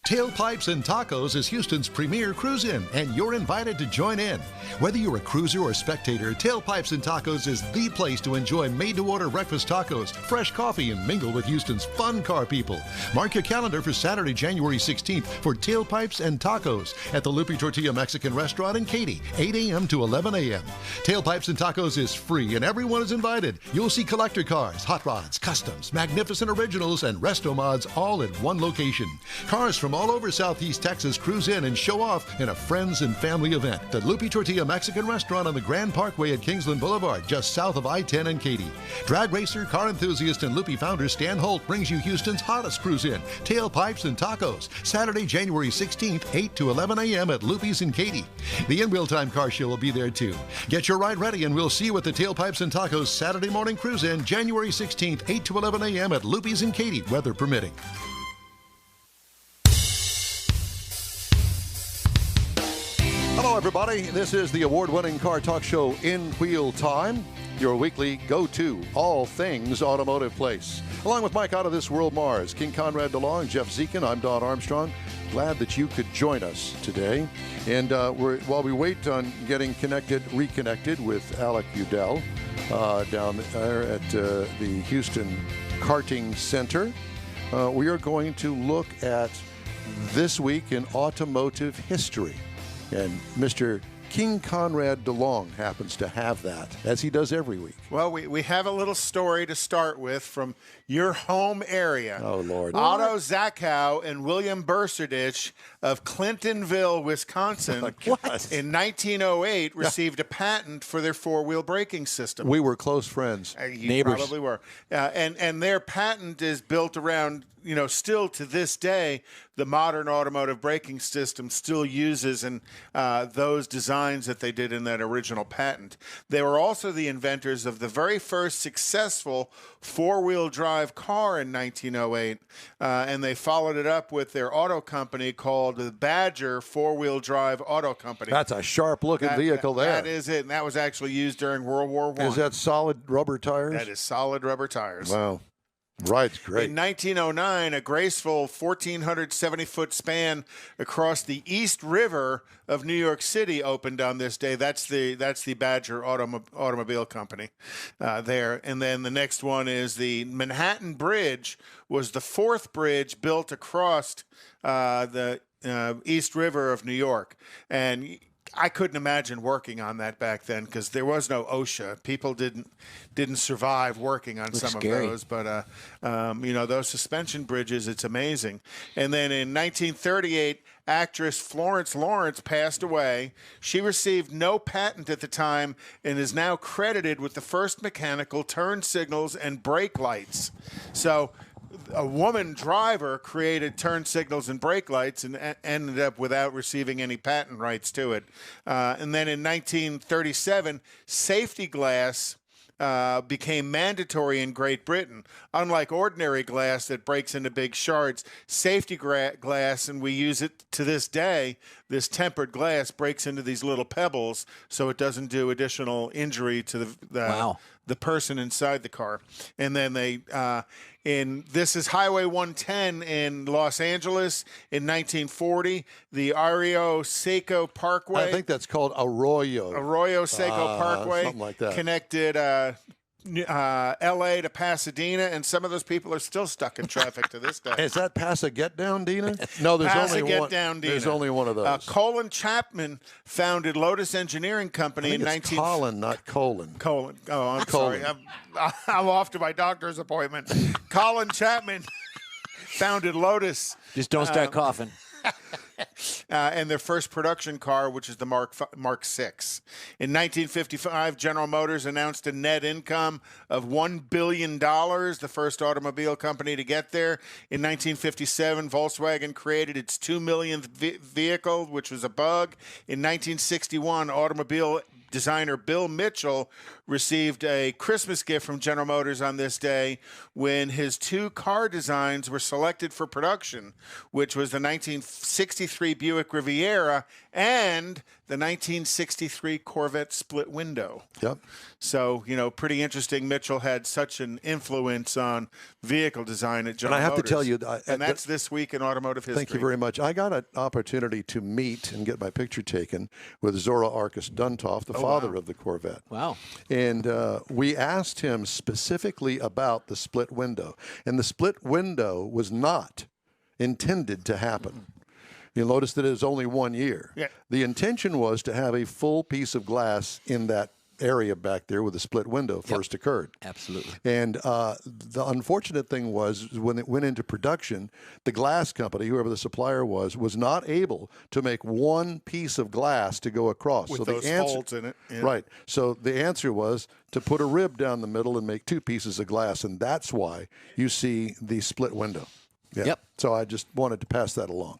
Tailpipes and Tacos is Houston's premier cruise-in, and you're invited to join in. Whether you're a cruiser or spectator, Tailpipes and Tacos is the place to enjoy made-to-order breakfast tacos, fresh coffee, and mingle with Houston's fun car people. Mark your calendar for Saturday, January 16th for Tailpipes and Tacos at the Lupe Tortilla Mexican Restaurant in Katy, 8 a.m. to 11 a.m. Tailpipes and Tacos is free, and everyone is invited. You'll see collector cars, hot rods, customs, magnificent originals, and resto mods all at one location. Cars from all over Southeast Texas cruise in and show off in a friends and family event. The Lupe Tortilla Mexican Restaurant on the Grand Parkway at Kingsland Boulevard, just south of I-10 and Katy. Drag racer, car enthusiast, and Lupe founder Stan Holt brings you Houston's hottest cruise in, Tailpipes and Tacos, Saturday, January 16th, 8 to 11 a.m. at Lupe's in Katy. The In-Wheel Time Car Show will be there too. Get your ride ready and we'll see you at the Tailpipes and Tacos Saturday morning cruise in, January 16th, 8 to 11 a.m. at Lupe's in Katy, weather permitting. Hello, everybody. This is the award-winning car talk show In Wheel Time, your weekly go-to all things automotive place. Along with Mike Out of This World Mars, King Conrad DeLong, Jeff Zekin, I'm Don Armstrong. Glad that you could join us today. And while we wait on getting reconnected with Alec Udell down there at the Houston Karting Center, we are going to look at this week in automotive history. And Mr. King Conrad DeLong happens to have that, as he does every week. Well, we have a little story to start with from your home area. Oh, Lord. Otto Zachow and William Burserdich of Clintonville, Wisconsin, in 1908 received a patent for their four-wheel braking system. We were close friends. You Neighbors. probably were. And their patent is built around, still to this day, the modern automotive braking system still uses those designs that they did in that original patent. They were also the inventors of the very first successful four-wheel drive car in 1908, and they followed it up with their auto company called the Badger Four-Wheel Drive Auto Company. That's a sharp-looking vehicle there. That is it, and that was actually used during World War I. Is that solid rubber tires? That is solid rubber tires. Wow. Right, great. In 1909, a graceful 1,470-foot span across the East River of New York City opened on this day. That's the Badger Automobile Company there. And then the next one is the Manhattan Bridge, was the fourth bridge built across the East River of New York. And I couldn't imagine working on that back then because there was no OSHA. People didn't survive working on some scary. of those. But, those suspension bridges, it's amazing. And then in 1938, actress Florence Lawrence passed away. She received no patent at the time and is now credited with the first mechanical turn signals and brake lights. So a woman driver created turn signals and brake lights and ended up without receiving any patent rights to it. And then in 1937, safety glass became mandatory in Great Britain. Unlike ordinary glass that breaks into big shards, safety glass, and we use it to this day, this tempered glass breaks into these little pebbles so it doesn't do additional injury to the person inside the car. And then this is Highway 110 in Los Angeles in 1940, the Arroyo Seco Parkway. I think that's called Arroyo Seco Parkway. Something like that. Connected L.A. to Pasadena, and some of those people are still stuck in traffic to this day. Is that Get Down, Dina? No, there's only one. Down, Dina. There's only one of those. Colin Chapman founded Lotus Engineering Company in 19... Colin, not Colin. Colin. Oh, I'm sorry. I'm off to my doctor's appointment. Colin Chapman founded Lotus. Just don't start coughing. And their first production car, which is the Mark VI. In 1955, General Motors announced a net income of $1 billion, the first automobile company to get there. In 1957, Volkswagen created its 2 millionth vehicle, which was a Bug. In 1961, automobile designer Bill Mitchell received a Christmas gift from General Motors on this day when his 2 car designs were selected for production, which was the 1963 Buick Riviera and the 1963 Corvette split window. Yep. So, pretty interesting. Mitchell had such an influence on vehicle design at General And I have Motors. to tell you, and that's this week in automotive history. Thank you very much. I got an opportunity to meet and get my picture taken with Zora Arkus Duntov, the father of the Corvette. Wow. And we asked him specifically about the split window. And the split window was not intended to happen. You'll notice that it was only 1 year. Yeah. The intention was to have a full piece of glass in that area back there where the split window first occurred. Absolutely. And the unfortunate thing was when it went into production, the glass company, whoever the supplier was not able to make one piece of glass to go across. With so those the answer, folds in it. Yeah. Right. So the answer was to put a rib down the middle and make 2 pieces of glass, and that's why you see the split window. Yeah. Yep. So I just wanted to pass that along.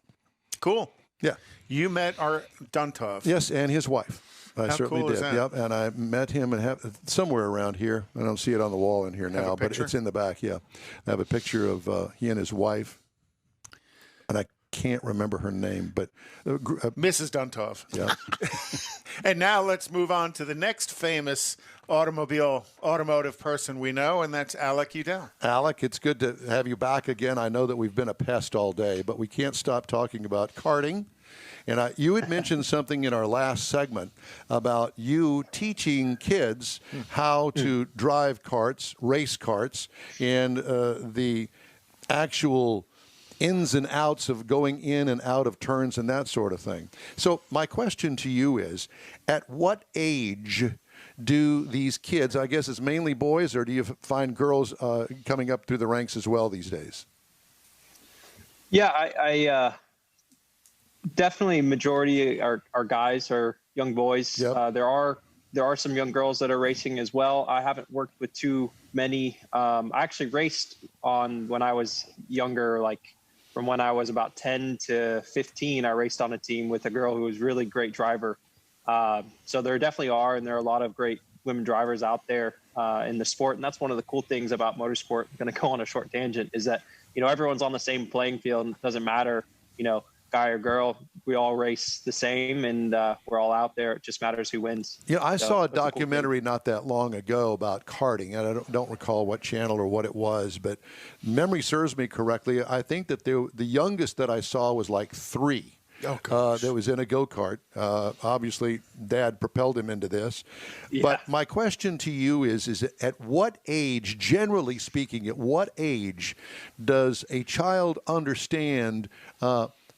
Cool. Yeah. You met our Duntov. Yes, and his wife. I How certainly cool is did. that? Yep, and I met him and have somewhere around here. I don't see it on the wall in here now, but picture? it's in the back. Yeah, I have a picture of he and his wife, and I can't remember her name, but Mrs. Duntov. yeah. And now let's move on to the next famous automotive person we know, and that's Alec Udell. Alec, it's good to have you back again. I know that we've been a pest all day, but we can't stop talking about karting. And you had mentioned something in our last segment about you teaching kids how to drive karts, race karts, and the actual ins and outs of going in and out of turns and that sort of thing. So my question to you is, at what age do these kids, I guess it's mainly boys, or do you find girls coming up through the ranks as well these days? Yeah, I definitely majority are guys are young boys. Yep. There are some young girls that are racing as well. I haven't worked with too many. I actually raced when I was younger, like from when I was about 10 to 15, I raced on a team with a girl who was a really great driver. So there definitely are, and there are a lot of great women drivers out there in the sport. And that's one of the cool things about motorsport. I'm going to go on a short tangent, is that, everyone's on the same playing field. It doesn't matter, guy or girl, we all race the same, and we're all out there. It just matters who wins. Yeah, I saw a documentary cool not that long ago about karting, and I don't recall what channel or what it was, but memory serves me correctly. I think that the youngest that I saw was like 3. Oh, gosh. That was in a go-kart. Obviously, Dad propelled him into this. Yeah. But my question to you is at what age, generally speaking, at what age does a child understand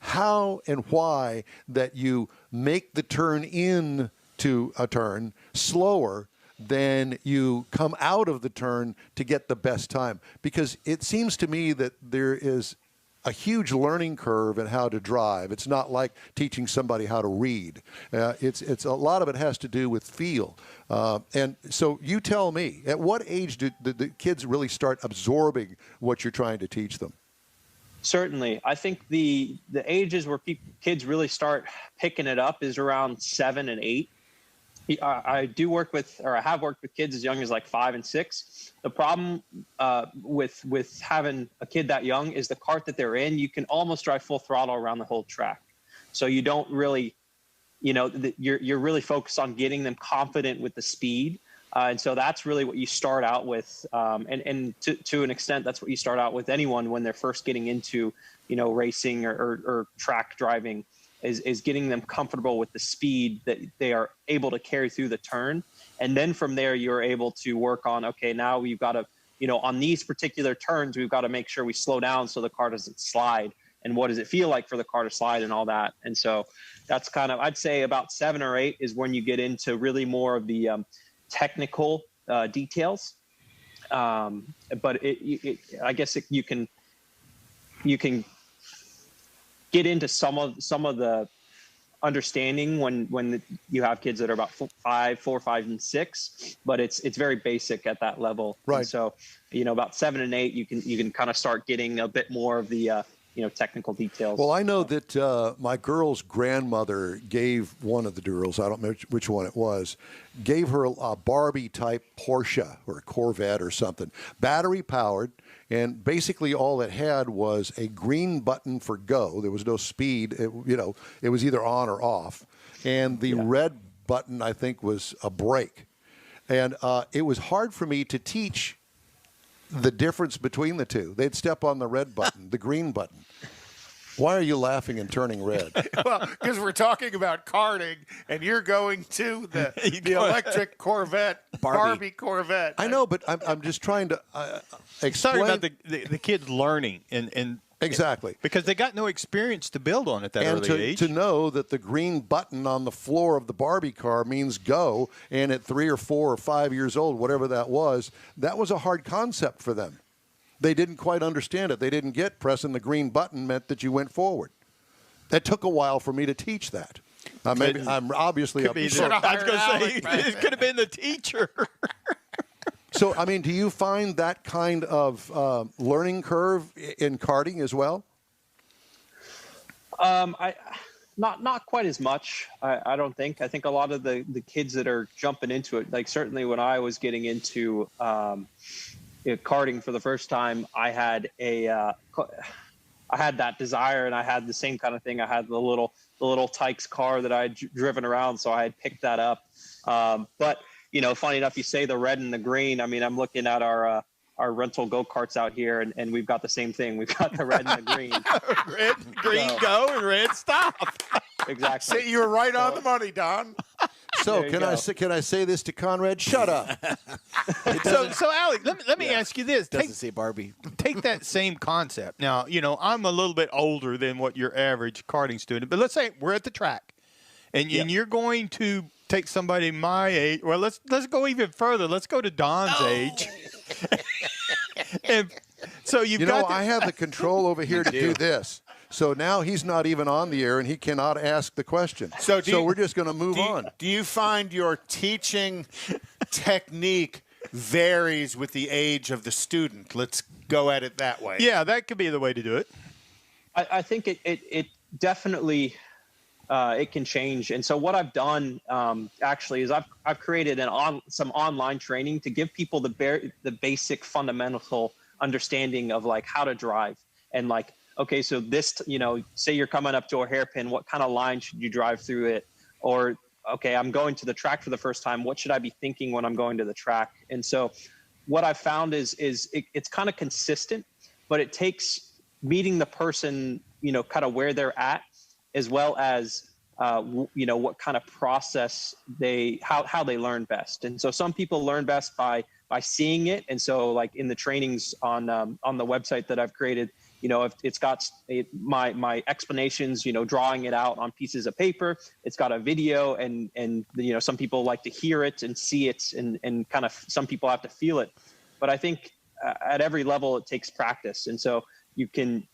how and why that you make the turn in to a turn slower than you come out of the turn to get the best time? Because it seems to me that there is a huge learning curve in how to drive. It's not like teaching somebody how to read. It's a lot of it has to do with feel. And so you tell me, at what age do the kids really start absorbing what you're trying to teach them? Certainly. I think the ages where kids really start picking it up is around 7 and 8. I do work with, or I have worked with kids as young as like 5 and 6. The problem with having a kid that young is the kart that they're in, you can almost drive full throttle around the whole track. So you don't really, you're really focused on getting them confident with the speed. And so that's really what you start out with. And to an extent, that's what you start out with anyone when they're first getting into, racing or track driving, is getting them comfortable with the speed that they are able to carry through the turn. And then from there, you're able to work on, okay, now we've got to, on these particular turns, we've got to make sure we slow down so the car doesn't slide. And what does it feel like for the car to slide and all that? And so that's kind of, I'd say about 7 or 8 is when you get into really more of the technical details. But I guess you can get into some of the understanding when you have kids that are about 4, 5, and 6, but it's very basic at that level. Right. And so, about 7 and 8, you can kind of start getting a bit more of the technical details. Well, I know that my girl's grandmother gave one of the girls, I don't know which one it was, gave her a Barbie-type Porsche or a Corvette or something, battery-powered, and basically all it had was a green button for go. There was no speed. It was either on or off. And the red button, I think, was a brake. And it was hard for me to teach the difference between the two. They'd step on the red button, the green button. Why are you laughing and turning red? Well, because we're talking about karting, and you're going to the electric Corvette, Barbie Corvette. I know, but I'm just trying to explain. Talking about the kids learning and exactly, because they got no experience to build on at that early age. To know that the green button on the floor of the Barbie car means go, and at 3 or 4 or 5 years old, whatever that was a hard concept for them. They didn't quite understand it. They didn't get pressing the green button meant that you went forward. That took a while for me to teach that. Maybe I'm obviously I was going to say, it could have been the teacher. So, I mean, do you find that kind of learning curve in karting as well? Not quite as much. I don't think. I think a lot of the kids that are jumping into it, like certainly when I was getting into karting for the first time, I had that desire, and I had the same kind of thing. I had the little Tykes car that I had driven around, so I had picked that up. But funny enough, you say the red and the green. I mean, I'm looking at our rental go-karts out here, and we've got the same thing. We've got the red and the green. Green go and red stop. Exactly. See, you were right on the money, Don. So can I say this to Conrad? Shut up. So Alec, let me ask you this. Doesn't say Barbie. Take that same concept. Now, I'm a little bit older than what your average karting student, but let's say we're at the track, and you're going to take somebody my age. Well, let's go even further. Let's go to Don's age. And so I have the control over here to do this. So now he's not even on the air, and he cannot ask the question. So we're just going to move on. Do you find your teaching technique varies with the age of the student? Let's go at it that way. Yeah, that could be the way to do it. I think it definitely it can change. And so what I've done actually is I've created some online training to give people the basic fundamental understanding of like how to drive and like, okay, so this, say you're coming up to a hairpin, what kind of line should you drive through it? Or, okay, I'm going to the track for the first time. What should I be thinking when I'm going to the track? And so what I've found is it's kind of consistent, but it takes meeting the person, kind of where they're at, as well as, what kind of process how they learn best. And so some people learn best by seeing it. And so like in the trainings on the website that I've created, if it's got my explanations, drawing it out on pieces of paper, it's got a video and some people like to hear it and see it and kind of some people have to feel it. But I think at every level it takes practice. And so you can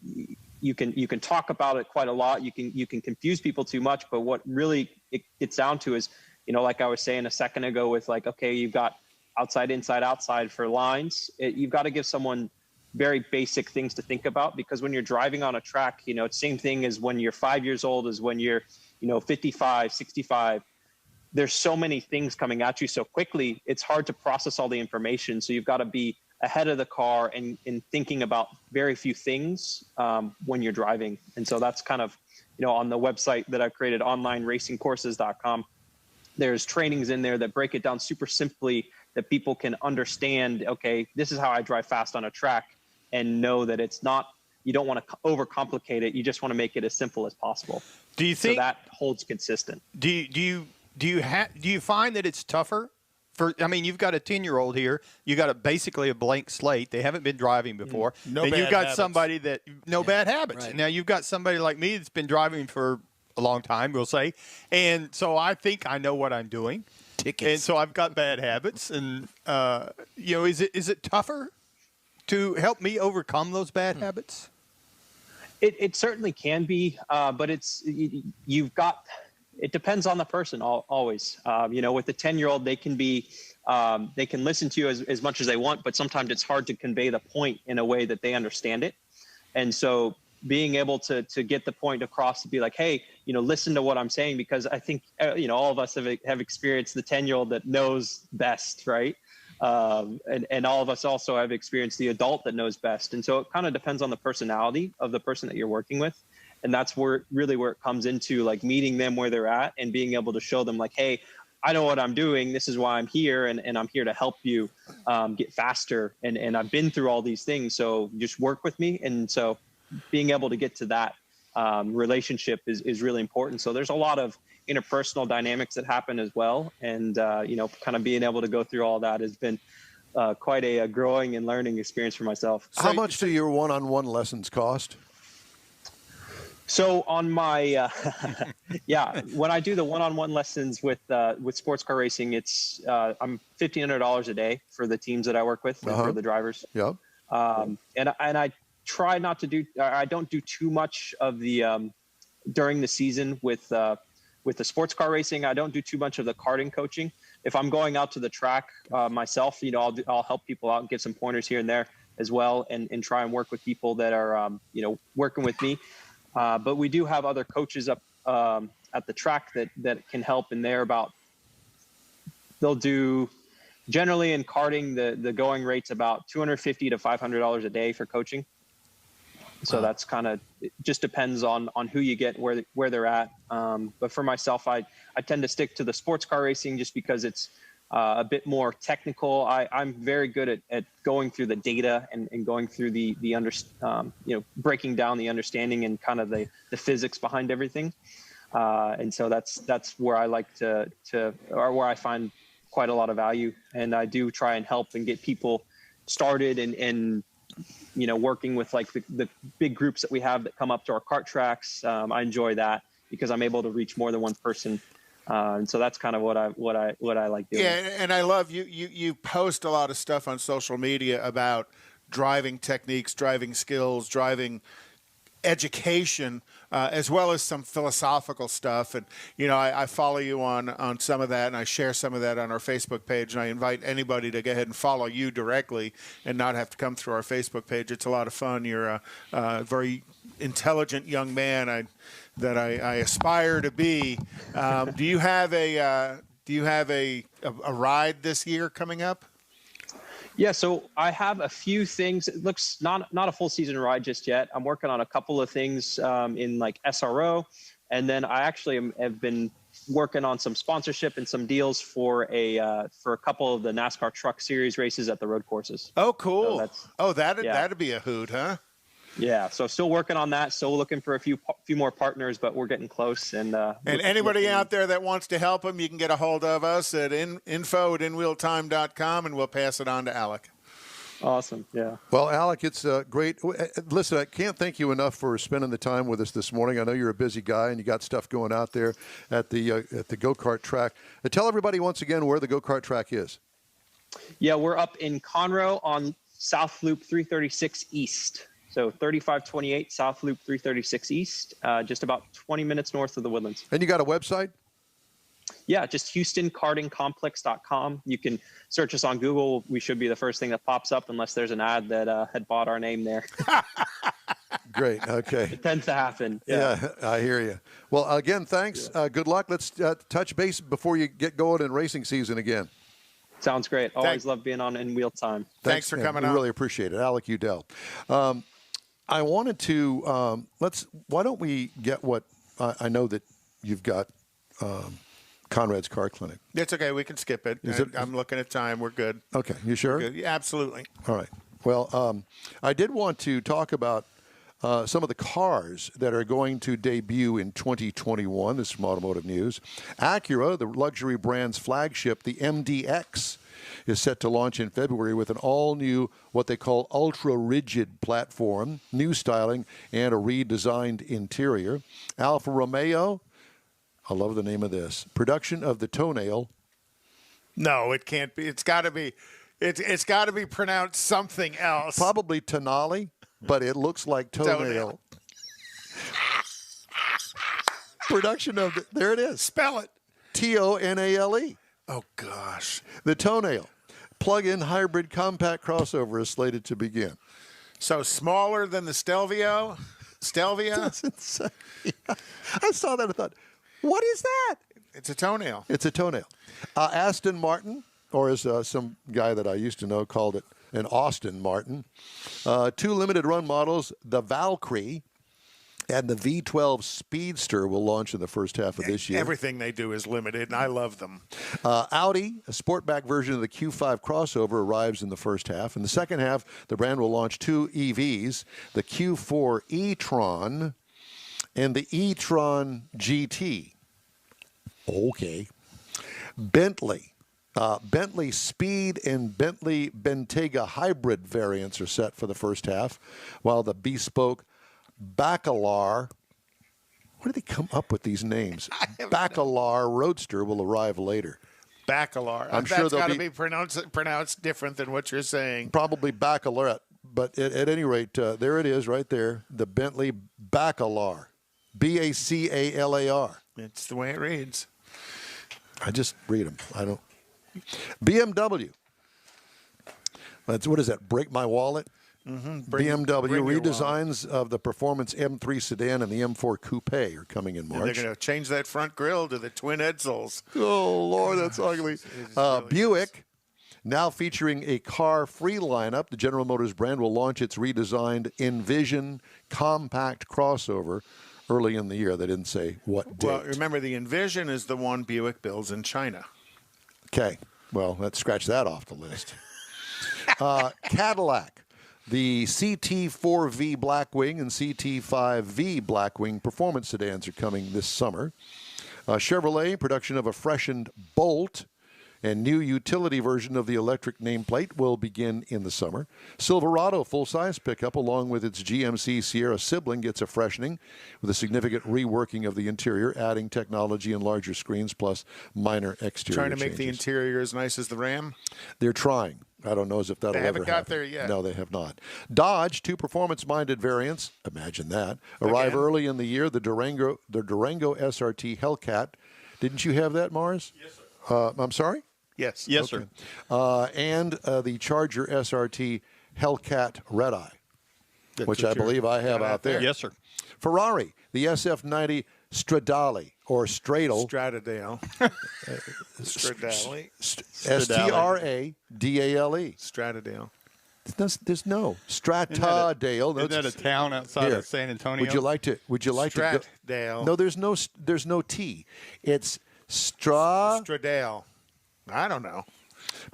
talk about it quite a lot. You can confuse people too much, but what really it gets down to is, like I was saying a second ago with like, okay, you've got outside, inside, outside for lines. You've got to give someone very basic things to think about, because when you're driving on a track, it's same thing as when you're 5 years old as when you're, 55, 65. There's so many things coming at you so quickly. It's hard to process all the information. So you've got to be ahead of the car and thinking about very few things when you're driving. And so that's kind of, on the website that I've created, onlineracingcourses.com, there's trainings in there that break it down super simply that people can understand, okay, this is how I drive fast on a track, and know that it's not, you don't want to overcomplicate it. You just want to make it as simple as possible. Do you think so that holds consistent? Do you find that it's tougher? You've got a 10-year-old here. You got basically a blank slate. They haven't been driving before. No and bad you've got habits. somebody that bad habits. Right. Now you've got somebody like me that's been driving for a long time, we'll say, and so I think I know what I'm doing. Tickets. And so I've got bad habits, and is it tougher to help me overcome those bad habits? It certainly can be, but it depends on the person always. With the 10-year-old, they can be, they can listen to you as much as they want, but sometimes it's hard to convey the point in a way that they understand it. And so, being able to get the point across to be like, hey, listen to what I'm saying, because I think, all of us have experienced the 10-year-old that knows best, right? And all of us also have experienced the adult that knows best. And so it kind of depends on the personality of the person that you're working with. And that's where it comes into like meeting them where they're at and being able to show them like, hey, I know what I'm doing. This is why I'm here. And I'm here to help you get faster. And I've been through all these things. So just work with me. And so being able to get to that relationship is really important. So there's a lot of interpersonal dynamics that happen as well. And, kind of being able to go through all that has been quite a growing and learning experience for myself. How much do your one-on-one lessons cost? So on my, when I do the one-on-one lessons with sports car racing, it's I'm $1,500 a day for the teams that I work with and for the drivers. Yeah. And I try not to do. I don't do too much of the during the season with the sports car racing. I don't do too much of the karting coaching. If I'm going out to the track myself, I'll help people out and give some pointers here and there as well, and try and work with people that are working with me. But we do have other coaches up at the track that can help, and they'll do generally in karting, the going rate's about $250 to $500 a day for coaching. So that's kind of, it just depends on who you get, where they're at. But for myself, I tend to stick to the sports car racing just because it's a bit more technical. I'm very good at going through the data and going through the breaking down the understanding and kind of the physics behind everything. And so that's where I like to or where I find quite a lot of value. And I do try and help and get people started and working with like the big groups that we have that come up to our kart tracks. I enjoy that because I'm able to reach more than one person. And so that's kind of what I like doing. Yeah, and I love you post a lot of stuff on social media about driving techniques, driving skills, driving education, as well as some philosophical stuff. And I follow you on some of that, and I share some of that on our Facebook page. And I invite anybody to go ahead and follow you directly and not have to come through our Facebook page. It's a lot of fun. You're a very intelligent young man that I aspire to be. Do you have a ride this year coming up? Yeah, so I have a few things. It looks not a full season ride just yet. I'm working on a couple of things in like SRO, and then I actually have been working on some sponsorship and some deals for a couple of the NASCAR Truck Series races at the road courses. Oh, cool! So that'd be a hoot, huh? Yeah, so still working on that. Still looking for a few more partners, but we're getting close. And anybody out there that wants to help them, you can get a hold of us at info@inwheeltime.com, and we'll pass it on to Alec. Awesome, yeah. Well, Alec, it's great. Listen, I can't thank you enough for spending the time with us this morning. I know you're a busy guy, and you got stuff going out there at the go-kart track. Tell everybody once again where the go-kart track is. Yeah, we're up in Conroe on South Loop 336 East. So 3528 South Loop 336 East, just about 20 minutes north of the Woodlands. And you got a website? Yeah, just HoustonKartingComplex.com. You can search us on Google. We should be the first thing that pops up unless there's an ad that had bought our name there. Great. Okay. It tends to happen. Yeah, I hear you. Well, again, thanks. Good luck. Let's touch base before you get going in racing season again. Sounds great. Always love being on In Wheel Time. Thanks for coming on. We really appreciate it. Alec Udell. I wanted to why don't we get what I know that you've got Conrad's Car Clinic. It's okay. We can skip it. I'm looking at time. We're good. Okay. You sure? Good. Yeah, absolutely. All right. Well, I did want to talk about some of the cars that are going to debut in 2021. This is from Automotive News. Acura, the luxury brand's flagship, the MDX, is set to launch in February with an all-new, what they call ultra-rigid platform, new styling, and a redesigned interior. Alfa Romeo, I love the name of this, production of the toenail. No, it can't be. It's got to be. It's got to be pronounced something else. Probably Tonale, but it looks like toenail. Production of there it is. Spell it. Tonale. Oh gosh. The toenail. Plug-in hybrid compact crossover is slated to begin. So smaller than the Stelvio? Stelvia? That's insane. I saw that and thought, what is that? It's a toenail. It's a toenail. Aston Martin, or as some guy that I used to know called it, an Austin Martin. 2 limited run models, the Valkyrie and the V12 Speedster, will launch in the first half of this year. Everything they do is limited, and I love them. Audi, a sportback version of the Q5 crossover, arrives in the first half. In the second half, the brand will launch 2 EVs, the Q4 e-tron and the e-tron GT. Okay. Bentley Speed and Bentley Bentayga hybrid variants are set for the first half, while the bespoke Bacalar, where do they come up with these names? Bacalar Roadster will arrive later. Bacalar. I'm sure that's they'll got to be pronounced different than what you're saying. Probably Bacalar, but at any rate, there it is right there, the Bentley Bacalar. Bacalar. It's the way it reads. I just read them. I don't. BMW. What is that? Break my wallet? BMW bring your redesigns of the performance M3 sedan and the M4 coupe are coming in March. And they're going to change that front grille to the twin Edsel's. Oh, Lord, that's ugly. Really Buick, now featuring a car-free lineup. The General Motors brand will launch its redesigned Envision compact crossover early in the year. They didn't say what date. Well, remember, the Envision is the one Buick builds in China. Okay. Well, let's scratch that off the list. Cadillac. The CT4V Blackwing and CT5V Blackwing performance sedans are coming this summer. Chevrolet, production of a freshened Bolt and new utility version of the electric nameplate will begin in the summer. Silverado full-size pickup, along with its GMC Sierra sibling, gets a freshening with a significant reworking of the interior, adding technology and larger screens, plus minor exterior Trying to make the changes. interior as nice as the Ram? They're trying. I don't know as if that'll ever happen. They haven't got there yet. No, they have not. Dodge, 2 performance-minded variants, imagine that, arrive Again? early in the year. The Durango SRT Hellcat. Didn't you have that, Mars? Yes, sir. I'm sorry? Yes. Yes, sir. And the Charger SRT Hellcat Red Eye, which I believe I have out there. Yes, sir. Ferrari, the SF90 Stradale, or Stradale. Stradale. Stradale. Stradale. Stradale. There's no Stratadale. Isn't that a town outside of San Antonio? Would you like to go? Stratdale. No, there's no T. It's Stradale. I don't know.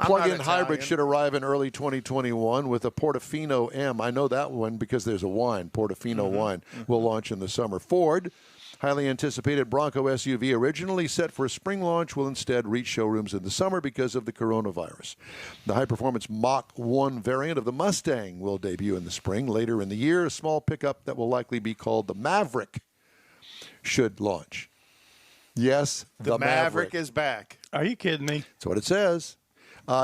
Plug-in hybrid should arrive in early 2021 with a Portofino M. I know that one because there's a wine, Portofino wine, will launch in the summer. Ford, highly anticipated Bronco SUV, originally set for a spring launch, will instead reach showrooms in the summer because of the coronavirus. The high-performance Mach 1 variant of the Mustang will debut in the spring. Later in the year, a small pickup that will likely be called the Maverick should launch. Yes, the Maverick is back. Are you kidding me? That's what it says.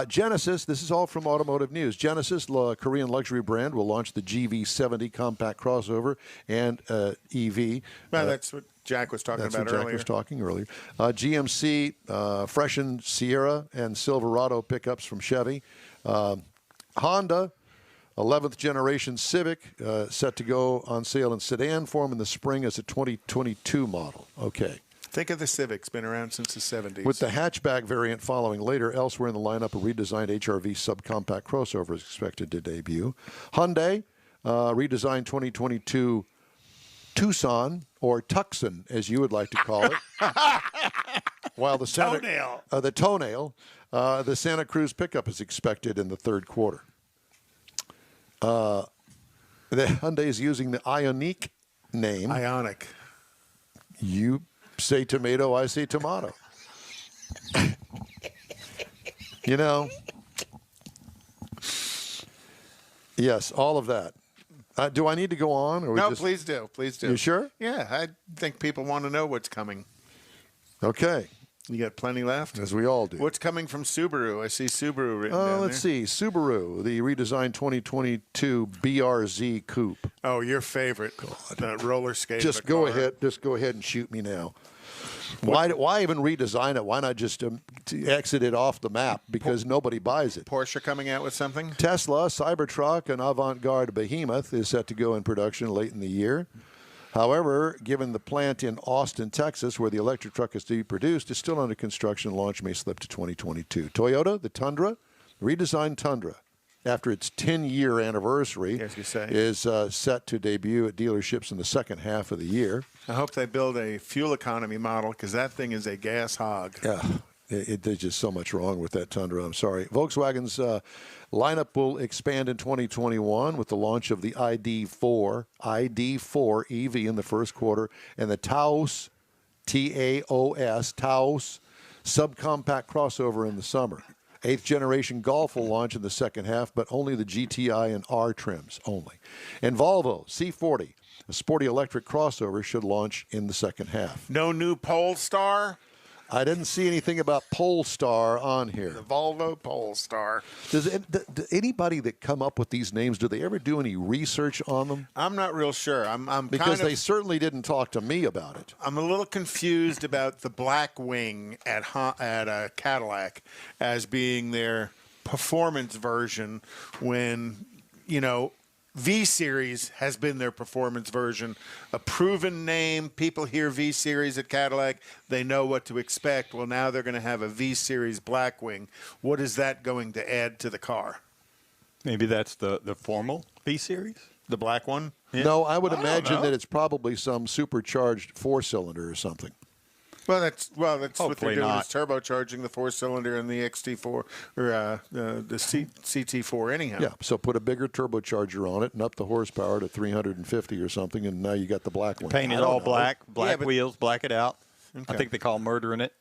Genesis, this is all from Automotive News. Genesis, Korean luxury brand, will launch the GV70 compact crossover and EV. Well, that's what Jack was talking about earlier. Jack was talking earlier. GMC, freshened Sierra and Silverado pickups from Chevy. Honda, 11th generation Civic, set to go on sale in sedan form in the spring as a 2022 model. Okay. Think of the Civic. It's been around since the 70s. With the hatchback variant following later, elsewhere in the lineup, a redesigned HRV subcompact crossover is expected to debut. Hyundai, redesigned 2022 Tucson, or Tucson, as you would like to call it. While the Toenail. The Santa Cruz pickup is expected in the third quarter. The Hyundai is using the Ioniq name. Ionic. You say tomato, I say tomato. You know. Yes, all of that. Do I need to go on? Or No, please do. Please do. You sure? Yeah, I think people want to know what's coming. Okay. You got plenty left? As we all do. What's coming from Subaru? I see Subaru written down Let's see. Subaru, the redesigned 2022 BRZ Coupe. Oh, your favorite. The roller skate. Just go ahead. Just go ahead and shoot me now. Why even redesign it? Why not just exit it off the map? Because nobody buys it. Porsche coming out with something? Tesla, Cybertruck, an avant-garde behemoth is set to go in production late in the year. However, given the plant in Austin, Texas, where the electric truck is to be produced, is still under construction. Launch may slip to 2022. Toyota, the Tundra, redesigned Tundra, after its 10-year anniversary, is set to debut at dealerships in the second half of the year. I hope they build a fuel economy model, because that thing is a gas hog. Yeah, there's just so much wrong with that Tundra. I'm sorry. Volkswagen's lineup will expand in 2021 with the launch of the ID4 EV in the first quarter, and the Taos, Taos subcompact crossover in the summer. 8th generation Golf will launch in the second half, but only the GTI and R trims only. And Volvo C40, a sporty electric crossover, should launch in the second half. No new Polestar? I didn't see anything about Polestar on here. The Volvo Polestar. Does anybody that come up with these names, do they ever do any research on them? I'm not real sure. Because they certainly didn't talk to me about it. I'm a little confused about the Blackwing at Cadillac as being their performance version when, V-Series has been their performance version. A proven name. People hear V-Series at Cadillac. They know what to expect. Well, now they're going to have a V-Series Blackwing. What is that going to add to the car? Maybe that's the formal V-Series? The black one? Yeah. No, I would imagine that it's probably some supercharged four-cylinder or something. Well, that's what they're doing not. is turbocharging the four-cylinder in the XT4 or the CT4 anyhow. Yeah, so put a bigger turbocharger on it and up the horsepower to 350 or something, and now you got the black one. Paint it all black wheels, black it out. Okay. I think they call murdering it.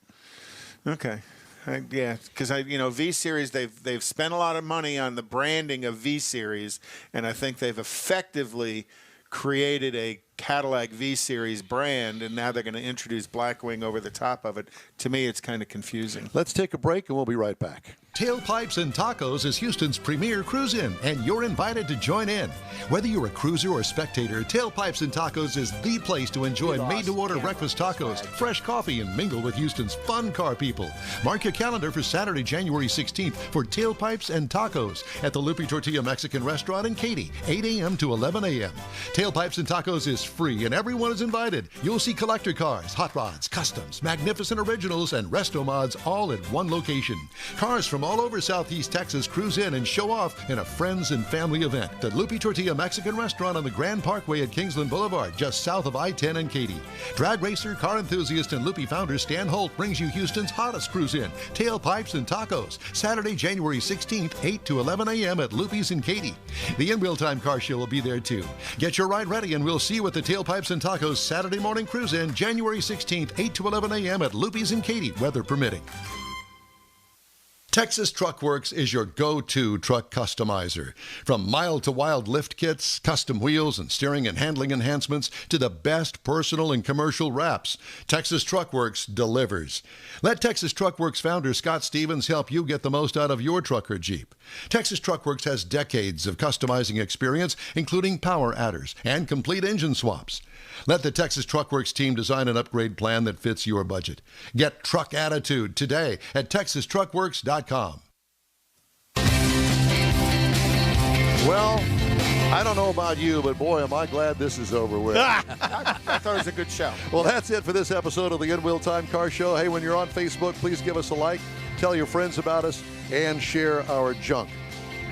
Okay. Because V-Series, they've spent a lot of money on the branding of V-Series, and I think they've effectively created a Cadillac V-Series brand, and now they're going to introduce Blackwing over the top of it. To me, it's kind of confusing. Let's take a break, and we'll be right back. Tailpipes and Tacos is Houston's premier cruise-in, and you're invited to join in. Whether you're a cruiser or spectator, Tailpipes and Tacos is the place to enjoy made-to-order breakfast tacos, fresh coffee, and mingle with Houston's fun car people. Mark your calendar for Saturday, January 16th for Tailpipes and Tacos at the Lupe Tortilla Mexican Restaurant in Katy, 8 a.m. to 11 a.m. Tailpipes and Tacos is free, and everyone is invited. You'll see collector cars, hot rods, customs, magnificent originals, and resto mods all at one location. Cars from all over Southeast Texas cruise in and show off in a friends and family event. The Lupe Tortilla Mexican Restaurant on the Grand Parkway at Kingsland Boulevard, just south of I-10 and Katy. Drag racer, car enthusiast, and Lupe founder Stan Holt brings you Houston's hottest cruise in, Tailpipes and Tacos, Saturday, January 16th, 8 to 11 a.m. at Lupe's in Katy. The In Wheel Time Car Show will be there too. Get your ride ready, and we'll see you at the Tailpipes and Tacos Saturday morning cruise in, January 16th, 8 to 11 a.m. at Lupe's in Katy, weather permitting. Texas Truck Works is your go-to truck customizer. From mild to wild lift kits, custom wheels, and steering and handling enhancements to the best personal and commercial wraps, Texas Truck Works delivers. Let Texas Truck Works founder Scott Stevens help you get the most out of your truck or Jeep. Texas Truck Works has decades of customizing experience, including power adders and complete engine swaps. Let the Texas Truck Works team design an upgrade plan that fits your budget. Get truck attitude today at TexasTruckWorks.com. Well, I don't know about you, but boy, am I glad this is over with. I thought it was a good show. Well, that's it for this episode of the In Wheel Time Car Show. Hey, when you're on Facebook, please give us a like, tell your friends about us, and share our junk.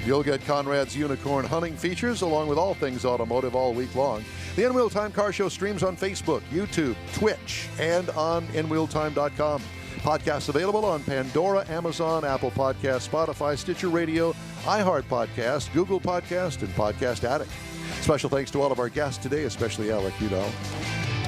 You'll get Conrad's unicorn hunting features along with all things automotive all week long. The In Wheel Time Car Show streams on Facebook, YouTube, Twitch, and on InWheelTime.com. Podcasts available on Pandora, Amazon, Apple Podcasts, Spotify, Stitcher Radio, iHeart Podcast, Google Podcast, and Podcast Addict. Special thanks to all of our guests today, especially Alec Udell.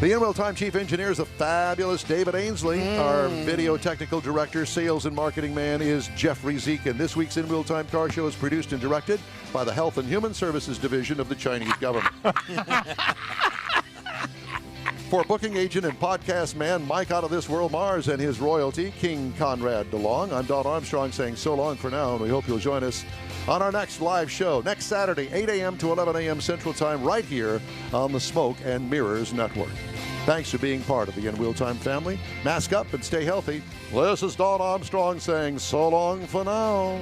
The In Wheel Time Chief Engineer is the fabulous David Ainsley. Our video technical director, sales and marketing man is Jeffrey Zeke. And this week's In Wheel Time Car Show is produced and directed by the Health and Human Services Division of the Chinese government. For booking agent and podcast man Mike Out of This World Mars and his royalty, King Conrad DeLong, I'm Don Armstrong saying so long for now, and we hope you'll join us on our next live show next Saturday, 8 a.m. to 11 a.m. Central Time, right here on the Smoke and Mirrors Network. Thanks for being part of the In Wheel Time family. Mask up and stay healthy. This is Don Armstrong saying so long for now.